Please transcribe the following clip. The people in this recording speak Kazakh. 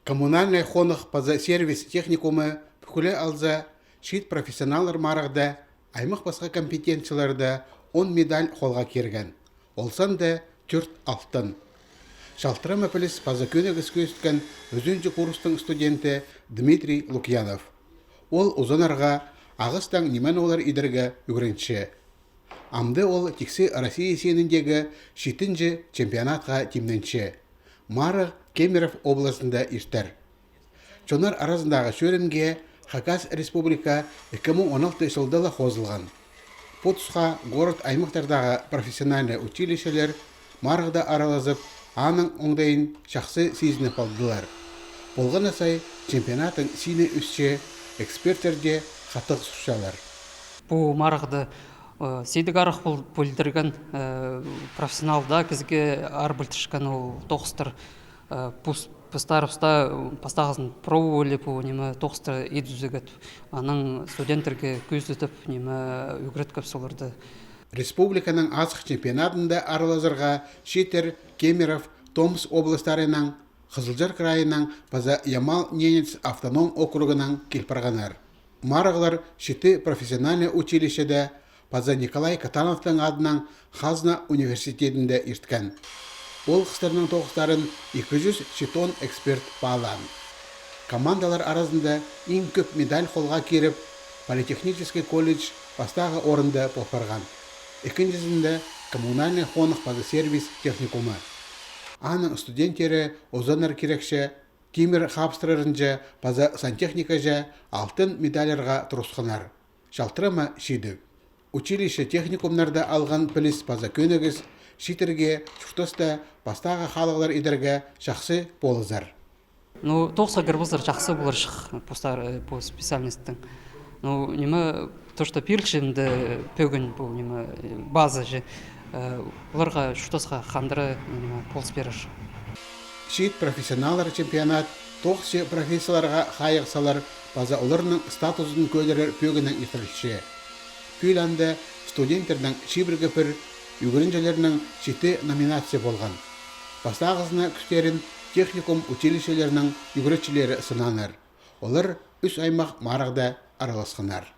Коммунальный хонық паза сервис техникумы бүкілі алза шит профессионалар марағда аймақ басқа компетенцияларда 10 медаль қолға керген. Олсан да 4 алтын. Шалтыра мәпіліс паза көнегіз көсткен өзінші курстың студенті Дмитрий Лукьянов. Ол ұзанарға ағыстан немен олар идерге үгірінші. Амды ол тексе Россия сеніндегі шитінші чемпионатқа тимнінші. Марық Кемеров обласында иштер. Чонар арасындағы шөрінге Хакас Республика 2016 жылдала қозылған. Потусқа город аймақтардағы профессиональный училищелер марғыда аралазып, аның оңдайын шақсы сезіні қалдылар. Болған асай чемпионатын сине үсше эксперттерде қатық сұшалар. Бұл марғыды сейдік арық бүлдірген профессионалда кезге ар бүлтішкен ол тоқыстыр постағызын пробовали по неме тоқыстыр едузігет. Аның студенттерге көздетіп неме үгіреткіп соларды. Республиканың азық чемпионатында аралазырға Шитер, Кемеров, Томс областарының, Қызылжар крайының паза Ямал-Ненец автоном округының келпарғанар. Марығылар Шиты профессиональный училищеде паза Николай Катановтың адынан Хазна университетінде ирткен. Ол қыстарының тоқыстарын 200 шитон эксперт бағалан. Командалар арасында ең көп медаль қолға керіп, политехнический колледж бастағы орында попарған. Екіншісінде коммунальный хонық паза сервис техникумы. Аның студенттері озанар керекші темір хабстырырынжа паза сантехника жа алтын медалерға тұрысқанар. Шалтырама шиді. Училище техникумнарда алған піліс паза көнігіз Шитерге шуқтыста бастағы халығылар идерге шақсы болызар. Тоқса гірбізір жақсы болыр шық по специальностьтің. Неме то, что пиркшімді пөгін бұл неме база же. Оларға шуқтысқа қандыры полыс берір. Шит профессионалар чемпионат тоқсы профессияларға қайықсалар база оларының статусын көйлерер пөгінің итіріші. Күйланды студенттердің шибіргі пір үгірінжелерінің шеті номинация болған. Бастағызына күштерін техникум училищелерінің үгіретшілері сынанар. Олар үш аймақ марағда араласқанар.